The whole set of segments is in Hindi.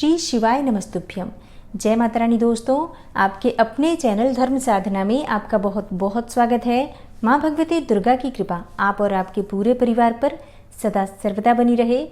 श्री शिवाय नमस्तुभ्यम। जय माता रानी। दोस्तों, आपके अपने चैनल धर्म साधना में आपका बहुत बहुत स्वागत है। माँ भगवती दुर्गा की कृपा आप और आपके पूरे परिवार पर सदा सर्वदा बनी रहे।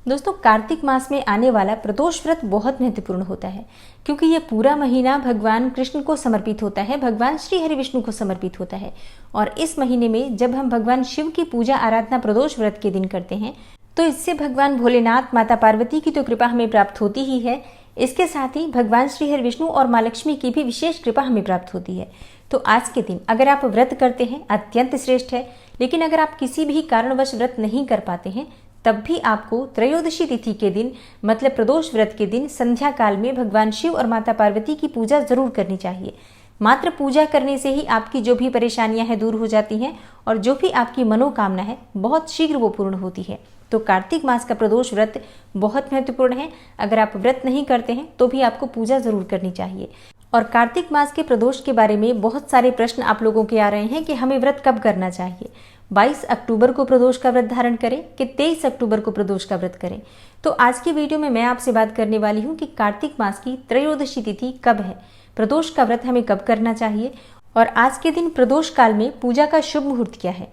दोस्तों, कार्तिक मास में आने वाला प्रदोष व्रत बहुत महत्वपूर्ण होता है, क्योंकि ये पूरा महीना भगवान कृष्ण को समर्पित होता है, भगवान श्री हरि विष्णु को समर्पित होता है। और इस महीने में जब हम भगवान शिव की पूजा आराधना प्रदोष व्रत के दिन करते हैं, तो इससे भगवान भोलेनाथ, माता पार्वती की तो कृपा हमें प्राप्त होती ही है, इसके साथ ही भगवान श्री हरि विष्णु और माँ लक्ष्मी की भी विशेष कृपा हमें प्राप्त होती है। तो आज के दिन अगर आप व्रत करते हैं अत्यंत श्रेष्ठ है, लेकिन अगर आप किसी भी कारणवश व्रत नहीं कर पाते हैं, तब भी आपको त्रयोदशी तिथि के दिन मतलब प्रदोष व्रत के दिन संध्या काल में भगवान शिव और माता पार्वती की पूजा जरूर करनी चाहिए। मात्र पूजा करने से ही आपकी जो भी परेशानियां हैं दूर हो जाती हैं और जो भी आपकी मनोकामना है बहुत शीघ्र वो पूर्ण होती है। तो कार्तिक मास का प्रदोष व्रत बहुत महत्वपूर्ण है। अगर आप व्रत नहीं करते हैं तो भी आपको पूजा जरूर करनी चाहिए। और कार्तिक मास के प्रदोष के बारे में बहुत सारे प्रश्न आप लोगों के आ रहे हैं कि हमें व्रत कब करना चाहिए। 22 अक्टूबर को प्रदोष का व्रत धारण करें कि 23 अक्टूबर को प्रदोष का व्रत करें। तो आज की वीडियो में मैं आपसे बात करने वाली हूँ कि कार्तिक मास की त्रयोदशी तिथि कब है, प्रदोष का व्रत हमें कब करना चाहिए और आज के दिन प्रदोष काल में पूजा का शुभ मुहूर्त क्या है,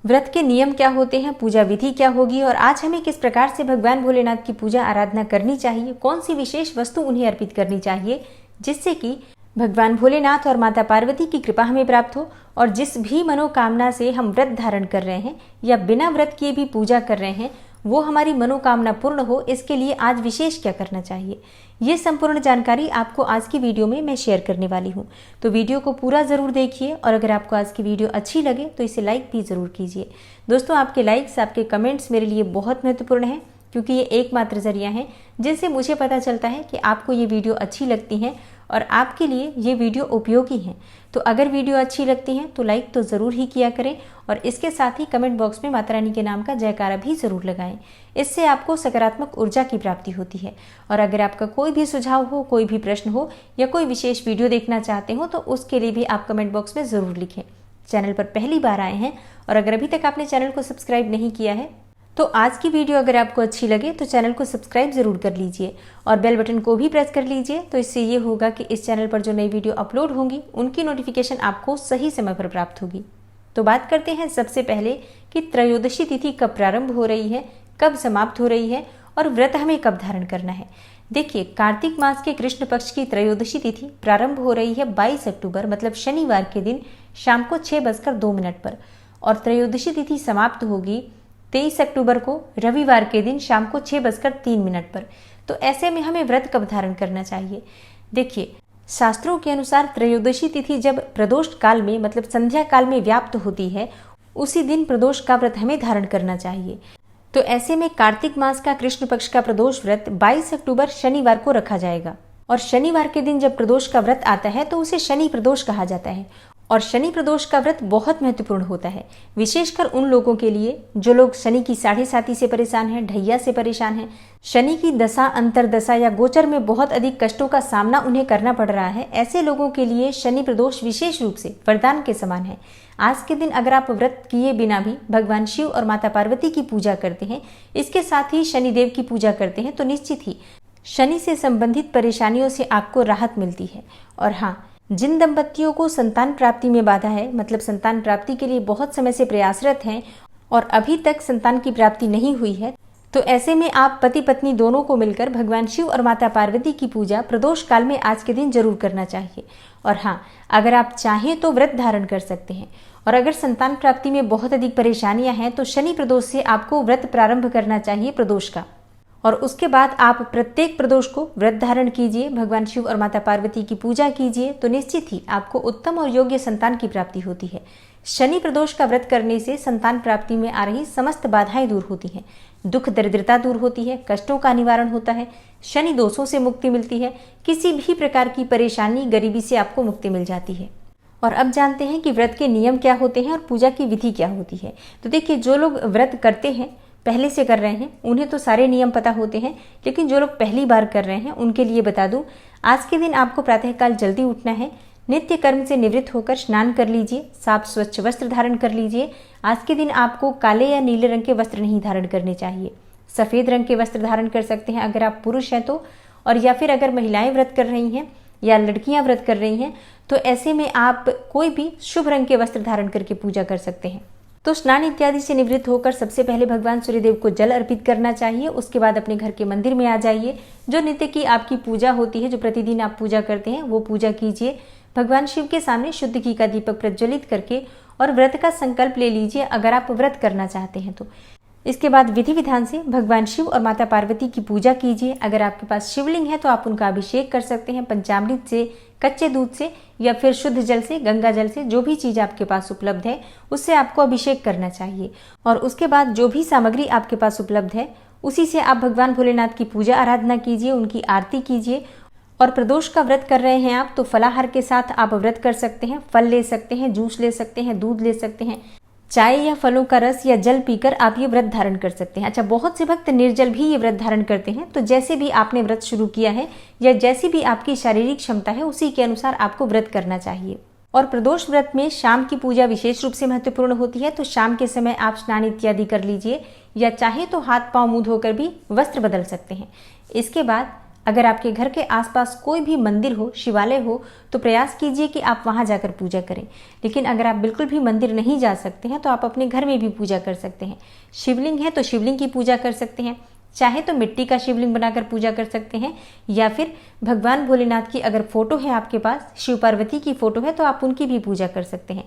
व्रत के नियम क्या होते हैं, पूजा विधि क्या होगी और आज हमें किस प्रकार से भगवान भोलेनाथ की पूजा आराधना करनी चाहिए, कौन सी विशेष वस्तु उन्हें अर्पित करनी चाहिए जिससे कि भगवान भोलेनाथ और माता पार्वती की कृपा हमें प्राप्त हो और जिस भी मनोकामना से हम व्रत धारण कर रहे हैं या बिना व्रत किए भी पूजा कर रहे हैं वो हमारी मनोकामना पूर्ण हो, इसके लिए आज विशेष क्या करना चाहिए, ये संपूर्ण जानकारी आपको आज की वीडियो में मैं शेयर करने वाली हूँ। तो वीडियो को पूरा ज़रूर देखिए और अगर आपको आज की वीडियो अच्छी लगे तो इसे लाइक भी ज़रूर कीजिए। दोस्तों, आपके लाइक्स, आपके कमेंट्स मेरे लिए बहुत महत्वपूर्ण हैं, क्योंकि ये एकमात्र जरिया है जिनसे मुझे पता चलता है कि आपको ये वीडियो अच्छी लगती हैं और आपके लिए ये वीडियो उपयोगी है। तो अगर वीडियो अच्छी लगती है तो लाइक तो ज़रूर ही किया करें और इसके साथ ही कमेंट बॉक्स में माता रानी के नाम का जयकारा भी ज़रूर लगाएं। इससे आपको सकारात्मक ऊर्जा की प्राप्ति होती है। और अगर आपका कोई भी सुझाव हो, कोई भी प्रश्न हो या कोई विशेष वीडियो देखना चाहते हो तो उसके लिए भी आप कमेंट बॉक्स में ज़रूर लिखें। चैनल पर पहली बार आए हैं और अगर अभी तक आपने चैनल को सब्सक्राइब नहीं किया है तो आज की वीडियो अगर आपको अच्छी लगे तो चैनल को सब्सक्राइब जरूर कर लीजिए और बेल बटन को भी प्रेस कर लीजिए। तो इससे ये होगा कि इस चैनल पर जो नई वीडियो अपलोड होंगी उनकी नोटिफिकेशन आपको सही समय पर प्राप्त होगी। तो बात करते हैं सबसे पहले कि त्रयोदशी तिथि कब प्रारंभ हो रही है, कब समाप्त हो रही है और व्रत हमें कब धारण करना है। देखिए, कार्तिक मास के कृष्ण पक्ष की त्रयोदशी तिथि प्रारंभ हो रही है 22 अक्टूबर मतलब शनिवार के दिन शाम को 6:02 पर और त्रयोदशी तिथि समाप्त होगी 23 अक्टूबर को रविवार के दिन शाम को 6:03 पर। तो ऐसे में हमें व्रत कब धारण करना चाहिए। देखिए, शास्त्रों के अनुसार त्रयोदशी तिथि जब प्रदोष काल में मतलब संध्या काल में व्याप्त होती है उसी दिन प्रदोष का व्रत हमें धारण करना चाहिए। तो ऐसे में कार्तिक मास का कृष्ण पक्ष का प्रदोष व्रत 22 अक्टूबर शनिवार को रखा जाएगा और शनिवार के दिन जब प्रदोष का व्रत आता है तो उसे शनि प्रदोष कहा जाता है। और शनि प्रदोष का व्रत बहुत महत्वपूर्ण होता है, विशेषकर उन लोगों के लिए जो लोग शनि की 7.5 से परेशान हैं, ढैया से परेशान हैं, शनि की दशा, अंतरदशा या गोचर में बहुत अधिक कष्टों का सामना उन्हें करना पड़ रहा है। ऐसे लोगों के लिए शनि प्रदोष विशेष रूप से वरदान के समान है। आज के दिन अगर आप व्रत किए बिना भी भगवान शिव और माता पार्वती की पूजा करते हैं, इसके साथ ही शनिदेव की पूजा करते हैं, तो निश्चित ही शनि से संबंधित परेशानियों से आपको राहत मिलती है। और हाँ, जिन दंपतियों को संतान प्राप्ति में बाधा है मतलब संतान प्राप्ति के लिए बहुत समय से प्रयासरत हैं और अभी तक संतान की प्राप्ति नहीं हुई है, तो ऐसे में आप पति पत्नी दोनों को मिलकर भगवान शिव और माता पार्वती की पूजा प्रदोष काल में आज के दिन जरूर करना चाहिए। और हाँ, अगर आप चाहें तो व्रत धारण कर सकते हैं। और अगर संतान प्राप्ति में बहुत अधिक परेशानियां हैं तो शनि प्रदोष से आपको व्रत प्रारंभ करना चाहिए प्रदोष का, और उसके बाद आप प्रत्येक प्रदोष को व्रत धारण कीजिए, भगवान शिव और माता पार्वती की पूजा कीजिए, तो निश्चित ही आपको उत्तम और योग्य संतान की प्राप्ति होती है। शनि प्रदोष का व्रत करने से संतान प्राप्ति में आ रही समस्त बाधाएं दूर होती हैं, दुख दरिद्रता दूर होती है, कष्टों का निवारण होता है, शनि दोषों से मुक्ति मिलती है, किसी भी प्रकार की परेशानी, गरीबी से आपको मुक्ति मिल जाती है। और अब जानते हैं कि व्रत के नियम क्या होते हैं और पूजा की विधि क्या होती है। तो देखिए, जो लोग व्रत करते हैं, पहले से कर रहे हैं, उन्हें तो सारे नियम पता होते हैं, लेकिन जो लोग पहली बार कर रहे हैं उनके लिए बता दूं, आज के दिन आपको प्रातःकाल जल्दी उठना है, नित्य कर्म से निवृत्त होकर स्नान कर लीजिए, साफ स्वच्छ वस्त्र धारण कर लीजिए। आज के दिन आपको काले या नीले रंग के वस्त्र नहीं धारण करने चाहिए, सफ़ेद रंग के वस्त्र धारण कर सकते हैं अगर आप पुरुष हैं तो। और या फिर अगर महिलाएं व्रत कर रही हैं या लड़कियां व्रत कर रही हैं तो ऐसे में आप कोई भी शुभ रंग के वस्त्र धारण करके पूजा कर सकते हैं। तो स्नान इत्यादि से निवृत्त होकर सबसे पहले भगवान सूर्यदेव को जल अर्पित करना चाहिए। उसके बाद अपने घर के मंदिर में आ जाइए। जो नित्य की आपकी पूजा होती है, जो प्रतिदिन आप पूजा करते हैं, वो पूजा कीजिए। भगवान शिव के सामने शुद्ध घी का दीपक प्रज्वलित करके और व्रत का संकल्प ले लीजिए अगर आप व्रत करना चाहते हैं तो। इसके बाद विधि विधान से भगवान शिव और माता पार्वती की पूजा कीजिए। अगर आपके पास शिवलिंग है तो आप उनका अभिषेक कर सकते हैं पंचामृत से, कच्चे दूध से या फिर शुद्ध जल से, गंगा जल से, जो भी चीज आपके पास उपलब्ध है उससे आपको अभिषेक करना चाहिए। और उसके बाद जो भी सामग्री आपके पास उपलब्ध है उसी से आप भगवान भोलेनाथ की पूजा आराधना कीजिए, उनकी आरती कीजिए। और प्रदोष का व्रत कर रहे हैं आप तो फलाहार के साथ आप व्रत कर सकते हैं। फल ले सकते हैं, जूस ले सकते हैं, दूध ले सकते हैं, चाय या फलों का रस या जल पीकर आप ये व्रत धारण कर सकते हैं। अच्छा, बहुत से भक्त निर्जल भी ये व्रत धारण करते हैं। तो जैसे भी आपने व्रत शुरू किया है या जैसी भी आपकी शारीरिक क्षमता है उसी के अनुसार आपको व्रत करना चाहिए। और प्रदोष व्रत में शाम की पूजा विशेष रूप से महत्वपूर्ण होती है। तो शाम के समय आप स्नान इत्यादि कर लीजिए या चाहे तो हाथ पांव मुंह धोकर भी वस्त्र बदल सकते हैं। इसके बाद अगर आपके घर के आसपास कोई भी मंदिर हो, शिवालय हो, तो प्रयास कीजिए कि आप वहां जाकर पूजा करें। लेकिन अगर आप बिल्कुल भी मंदिर नहीं जा सकते हैं तो आप अपने घर में भी पूजा कर सकते हैं। शिवलिंग है तो शिवलिंग की पूजा कर सकते हैं, चाहे तो मिट्टी का शिवलिंग बनाकर पूजा कर सकते हैं या फिर भगवान भोलेनाथ की अगर फोटो है आपके पास, शिव पार्वती की फोटो है तो आप उनकी भी पूजा कर सकते हैं।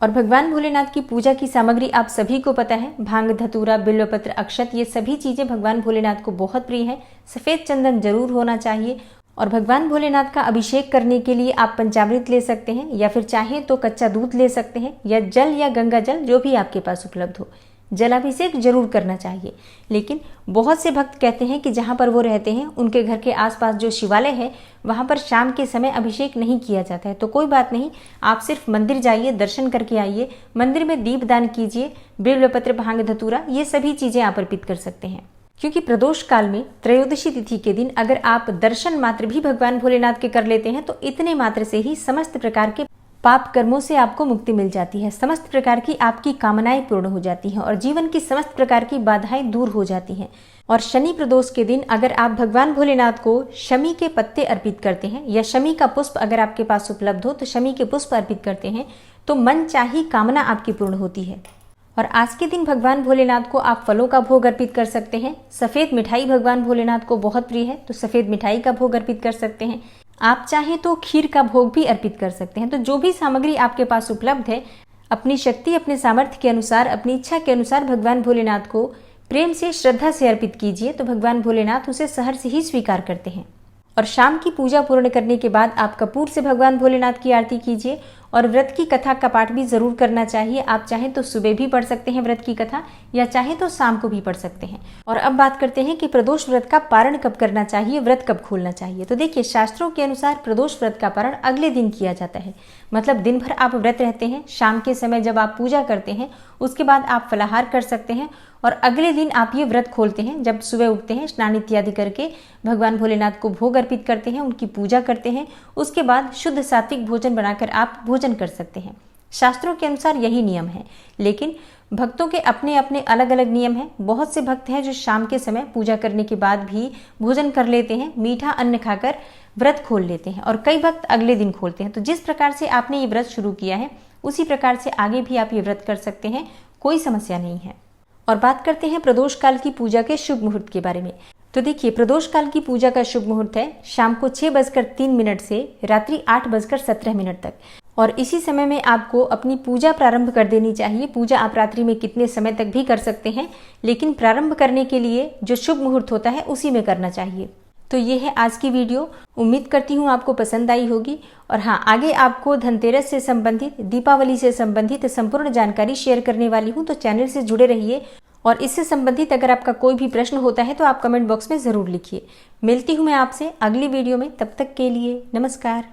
और भगवान भोलेनाथ की पूजा की सामग्री आप सभी को पता है, भांग, धतूरा, बिल्वपत्र, अक्षत, ये सभी चीजें भगवान भोलेनाथ को बहुत प्रिय है। सफेद चंदन जरूर होना चाहिए। और भगवान भोलेनाथ का अभिषेक करने के लिए आप पंचामृत ले सकते हैं या फिर चाहे तो कच्चा दूध ले सकते हैं या जल या गंगा जल, जो भी आपके पास उपलब्ध हो। जलाभिषेक जरूर करना चाहिए। लेकिन बहुत से भक्त कहते हैं कि जहाँ पर वो रहते हैं उनके घर के आसपास जो शिवालय है वहाँ पर शाम के समय अभिषेक नहीं किया जाता है। तो कोई बात नहीं, आप सिर्फ मंदिर जाइए, दर्शन करके आइए, मंदिर में दीपदान कीजिए, बिल्वपत्र, भांग, धतूरा, ये सभी चीजें आप अर्पित कर सकते हैं। क्योंकि प्रदोष काल में त्रयोदशी तिथि के दिन अगर आप दर्शन मात्र भी भगवान भोलेनाथ के कर लेते हैं तो इतने मात्र से ही समस्त प्रकार के पाप कर्मों से आपको मुक्ति मिल जाती है, समस्त प्रकार की आपकी कामनाएं पूर्ण हो जाती हैं और जीवन की समस्त प्रकार की बाधाएं दूर हो जाती हैं। और शनि प्रदोष के दिन अगर आप भगवान भोलेनाथ को शमी के पत्ते अर्पित करते हैं या शमी का पुष्प अगर आपके पास उपलब्ध हो तो शमी के पुष्प अर्पित करते हैं तो मन चाही कामना आपकी पूर्ण होती है। और आज के दिन भगवान भोलेनाथ को आप फलों का भोग अर्पित कर सकते हैं। सफेद मिठाई भगवान भोलेनाथ को बहुत प्रिय है तो सफेद मिठाई का भोग अर्पित कर सकते हैं। आप चाहें तो खीर का भोग भी अर्पित कर सकते हैं। तो जो भी सामग्री आपके पास उपलब्ध है अपनी शक्ति, अपने सामर्थ्य के अनुसार, अपनी इच्छा के अनुसार भगवान भोलेनाथ को प्रेम से, श्रद्धा से अर्पित कीजिए तो भगवान भोलेनाथ उसे सहर्ष ही स्वीकार करते हैं। और शाम की पूजा पूर्ण करने के बाद आप कपूर से भगवान भोलेनाथ की आरती कीजिए। और व्रत की कथा का पाठ भी जरूर करना चाहिए। आप चाहें तो सुबह भी पढ़ सकते हैं व्रत की कथा या चाहे तो शाम को भी पढ़ सकते हैं। और अब बात करते हैं कि प्रदोष व्रत का पारण कब करना चाहिए, व्रत कब खोलना चाहिए। तो देखिए, शास्त्रों के अनुसार प्रदोष व्रत का पारण अगले दिन किया जाता है। मतलब दिन भर आप व्रत रहते हैं, शाम के समय जब आप पूजा करते हैं उसके बाद आप फलाहार कर सकते हैं और अगले दिन आप ये व्रत खोलते हैं। जब सुबह उठते हैं, स्नान इत्यादि करके भगवान भोलेनाथ को भोग अर्पित करते हैं, उनकी पूजा करते हैं, उसके बाद शुद्ध सात्विक भोजन बनाकर आप भोजन कर सकते हैं। शास्त्रों के अनुसार यही नियम है, लेकिन भक्तों के अपने अपने अलग अलग नियम हैं। बहुत से भक्त हैं जो शाम के समय पूजा करने के बाद भी भोजन कर लेते हैं, मीठा अन्न खाकर व्रत खोल लेते हैं और कई भक्त अगले दिन खोलते हैं। तो जिस प्रकार से आपने ये व्रत शुरू किया है उसी प्रकार से आगे भी आप ये व्रत कर सकते हैं, कोई समस्या नहीं है। और बात करते हैं प्रदोष काल की पूजा के शुभ मुहूर्त के बारे में। तो देखिए, प्रदोष काल की पूजा का शुभ मुहूर्त है शाम को 6:03 से रात्रि 8:17 तक। और इसी समय में आपको अपनी पूजा प्रारंभ कर देनी चाहिए। पूजा आप रात्रि में कितने समय तक भी कर सकते हैं, लेकिन प्रारंभ करने के लिए जो शुभ मुहूर्त होता है उसी में करना चाहिए। तो ये है आज की वीडियो। उम्मीद करती हूँ आपको पसंद आई होगी। और हाँ, आगे आपको धनतेरस से संबंधित, दीपावली से संबंधित संपूर्ण जानकारी शेयर करने वाली हूँ, तो चैनल से जुड़े रहिए। और इससे संबंधित अगर आपका कोई भी प्रश्न होता है तो आप कमेंट बॉक्स में जरूर लिखिए। मिलती हूँ मैं आपसे अगली वीडियो में, तब तक के लिए नमस्कार।